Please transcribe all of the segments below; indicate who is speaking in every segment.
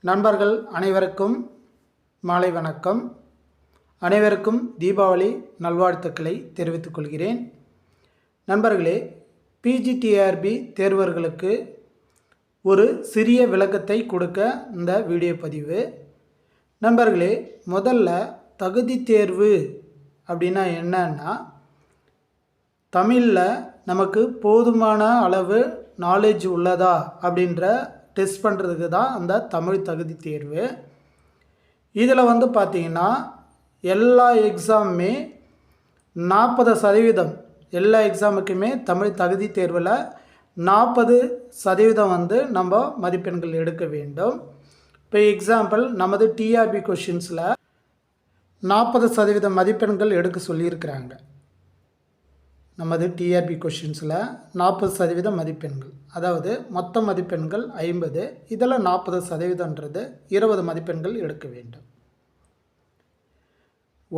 Speaker 1: நண்பர்கள் அனைவருக்கும் மாலை வணக்கம். அனைவருக்கும் தீபாவளி நல்வாழ்த்துக்களை தெரிவித்துக் கொள்கிறேன். நண்பர்களே, பிஜிடிஆர்பி தேர்வர்களுக்கு ஒரு சிறிய விளக்கத்தை கொடுக்க இந்த வீடியோ பதிவு. நண்பர்களே, முதல்ல தகுதி தேர்வு அப்படின்னா என்னன்னா, தமிழில் நமக்கு போதுமான அளவு நாலேஜ் உள்ளதா அப்படின்ற டெஸ்ட் பண்ணுறதுக்கு தான் அந்த தமிழ் தகுதி தேர்வு. இதில் பார்த்திங்கன்னா எல்லா எக்ஸாமுமே 40% எல்லா எக்ஸாமுக்குமே தமிழ் தகுதி தேர்வில் 40% நம்ம மதிப்பெண்கள் எடுக்க வேண்டும். இப்போ எக்ஸாம்பிள், நமது டிஆர்பி கொஷின்ஸில் 40% மதிப்பெண்கள் எடுக்க சொல்லியிருக்கிறாங்க. நமது டிஆர்பி கொஷின்ஸில் 40% மதிப்பெண்கள், அதாவது மொத்த மதிப்பெண்கள் 50, இதில் 40%ன்றது 20 மதிப்பெண்கள் எடுக்க வேண்டும்.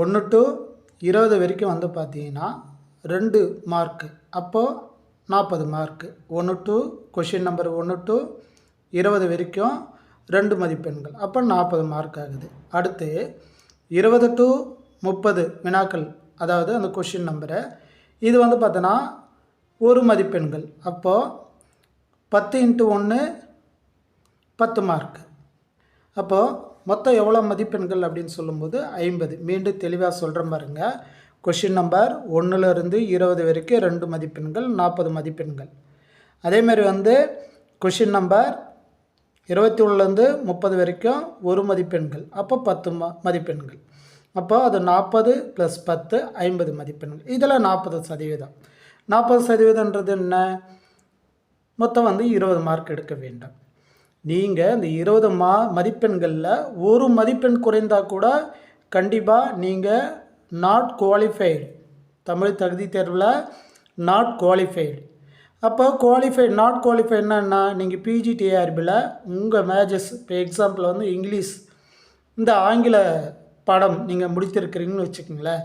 Speaker 1: 1 to 20 வரைக்கும் பார்த்தீங்கன்னா 2 மார்க்கு, அப்போது 40 mark. 1 to question number 1 to 20 வரைக்கும் 2 மதிப்பெண்கள், அப்போ 40 மார்க் ஆகுது. அடுத்து 20 to 30 வினாக்கள், அதாவது அந்த கொஷின் நம்பரை, இது பார்த்தோன்னா 1 மதிப்பெண்கள், அப்போது 10 × 1 10 மார்க். அப்போது மொத்தம் எவ்வளோ மதிப்பெண்கள் அப்படின்னு சொல்லும்போது 50. மீண்டும் தெளிவாக சொல்கிற பாருங்க. கொஷின் நம்பர் 1லேருந்து 20 வரைக்கும் 2 மதிப்பெண்கள், 40 மதிப்பெண்கள். அதேமாதிரி கொஷின் நம்பர் 21லேருந்து 30 வரைக்கும் 1 மதிப்பெண்கள், அப்போ 10 மதிப்பெண்கள். அப்போ அது 40 + 10 50 மதிப்பெண்கள். இதில் 40%. 40%ன்றது என்ன? மொத்தம் 20 மார்க் எடுக்க வேண்டும். நீங்கள் இந்த 20 மதிப்பெண்களில் 1 மதிப்பெண் குறைந்தால் கூட கண்டிப்பாக நீங்கள் நாட் குவாலிஃபைடு, தமிழ் தகுதி தேர்வில் நாட் குவாலிஃபைடு. அப்போ நாட் குவாலிஃபைடுனா என்ன? நீங்கள் பிஜிடிஆர்பியில் உங்கள் மேஜர்ஸ், இப்போ எக்ஸாம்பிள் இங்கிலீஷ், இந்த ஆங்கில பாடம் நீங்கள் முடித்திருக்கிறீங்கன்னு வச்சுக்கோங்களேன்.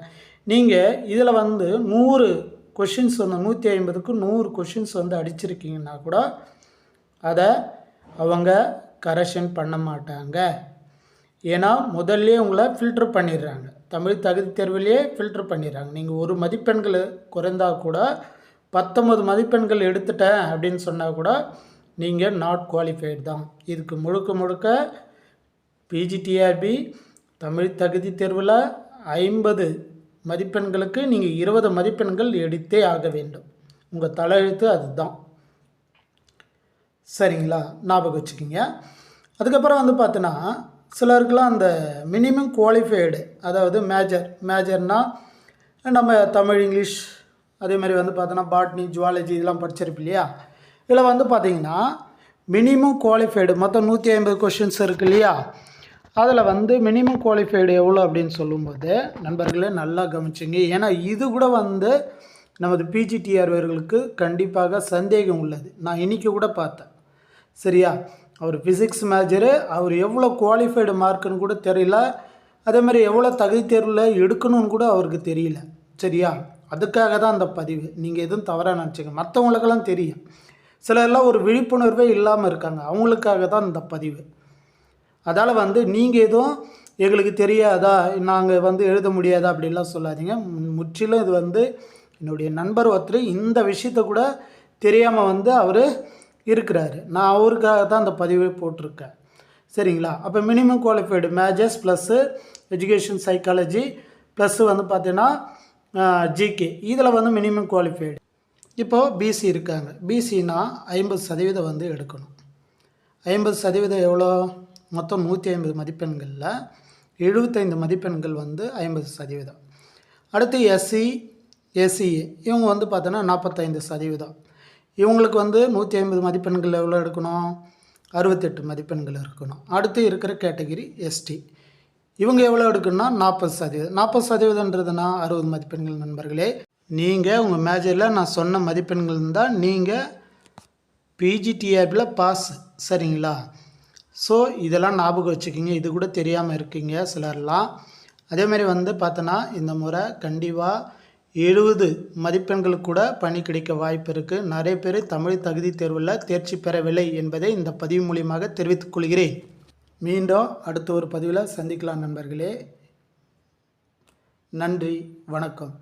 Speaker 1: நீங்கள் இதில் 100 கொஷின்ஸ் 150க்கு 100 கொஷின்ஸ் அடிச்சிருக்கீங்கன்னா கூட அதை அவங்க கரெக்ஷன் பண்ண மாட்டாங்க. ஏன்னா முதல்லே உங்களை ஃபில்ட்ரு பண்ணிடுறாங்க, தமிழ் தகுதி தேர்விலேயே ஃபில்ட்ரு பண்ணிடுறாங்க. நீங்கள் 1 மதிப்பெண்கள் குறைந்தால் கூட 19 மதிப்பெண்கள் எடுத்துட்டேன் அப்படின்னு சொன்னால் கூட நீங்கள் நாட் குவாலிஃபைடு தான். இதுக்கு முழுக்க பிஜிடிஆர்பி தமிழ் தகுதி தேர்வில் 50 மதிப்பெண்களுக்கு நீங்கள் 20 மதிப்பெண்கள் எடுத்தே ஆக வேண்டும். உங்கள் தலையெழுத்து அதுதான். சரிங்களா? ஞாபகம் வச்சுக்கிங்க. அதுக்கப்புறம் பார்த்தோன்னா சிலருக்கெலாம் அந்த மினிமம் குவாலிஃபைடு, அதாவது மேஜர்னால் நம்ம தமிழ், இங்கிலீஷ், அதே மாதிரி பார்த்தோன்னா பாட்னி, ஜுவாலஜி இதெல்லாம் படிச்சிருப்போம் இல்லையா? இதில் பார்த்தீங்கன்னா மினிமம் குவாலிஃபைடு மொத்தம் 150 கொஷின்ஸ் இருக்குது இல்லையா? அதில் மினிமம் குவாலிஃபைடு எவ்வளோ அப்படின்னு சொல்லும்போது நண்பர்களே நல்லா கவனிச்சிங்க. ஏன்னா இது கூட நமது பிஜிடிஆர்வர்களுக்கு கண்டிப்பாக சந்தேகம் உள்ளது. நான் இன்றைக்கி கூட பார்த்தேன். சரியா? அவர் ஃபிசிக்ஸ் மேஜரு, அவர் எவ்வளோ குவாலிஃபைடு மார்க்குன்னு கூட தெரியல. அதே மாதிரி எவ்வளோ தகுதி தேர்வில் எடுக்கணும்னு கூட அவருக்கு தெரியல. சரியா? அதுக்காக தான் அந்த பதிவு. நீங்கள் எதுவும் தவறாக நினச்சிங்க. மற்றவங்களுக்கெல்லாம் தெரியும், சிலரெல்லாம் ஒரு விழிப்புணர்வே இல்லாமல் இருக்காங்க. அவங்களுக்காக தான் இந்த பதிவு. அதால் நீங்கள் எதுவும் எங்களுக்கு தெரியாதா, நாங்கள் எழுத முடியாதா அப்படின்லாம் சொல்லாதீங்க. முற்றிலும் இது என்னுடைய நண்பர் ஒருத்தர் இந்த விஷயத்தை கூட தெரியாமல் அவர் இருக்கிறாரு. நான் அவருக்காக தான் அந்த பதிவை போட்டிருக்கேன். சரிங்களா? அப்போ minimum qualified majors plus education psychology plus பார்த்தீங்கன்னா ஜிகே, இதில் மினிமம் குவாலிஃபைடு. இப்போது பிசி இருக்காங்க. பிசினா 50% எடுக்கணும். 50% எவ்வளோ? மொத்தம் 150 மதிப்பெண்களில் 75 மதிப்பெண்கள் 50%. அடுத்து எஸ்சி, எஸ்சிஏ இவங்க பார்த்தோன்னா 45%. இவங்களுக்கு 150 மதிப்பெண்கள் எவ்வளோ எடுக்கணும்? 68 மதிப்பெண்கள் இருக்கணும். அடுத்து இருக்கிற கேட்டகிரி எஸ்டி, இவங்க எவ்வளோ எடுக்கணும்னா 40%. 40%ன்றதுனா 60 மதிப்பெண்கள். நண்பர்களே, நீங்கள் உங்கள் மேஜரில் நான் சொன்ன மதிப்பெண்கள் இருந்தால் நீங்கள் பிஜிடிஆர்பியில் பாஸ். சரிங்களா? ஸோ இதெல்லாம் ஞாபகம் வச்சுக்கிங்க. இது கூட தெரியாமல் இருக்கீங்க சிலர்லாம். அதேமாதிரி பார்த்தோன்னா இந்த முறை கண்டிப்பாக 70 மதிப்பெண்களுக்கு கூட பணி கிடைக்க வாய்ப்பு இருக்குது. நிறைய பேர் தமிழ் தகுதி தேர்வில் தேர்ச்சி பெறவில்லை என்பதை இந்த பதிவு மூலியமாக தெரிவித்துக் கொள்கிறேன். மீண்டும் அடுத்த ஒரு பதிவில் சந்திக்கலாம் நண்பர்களே. நன்றி, வணக்கம்.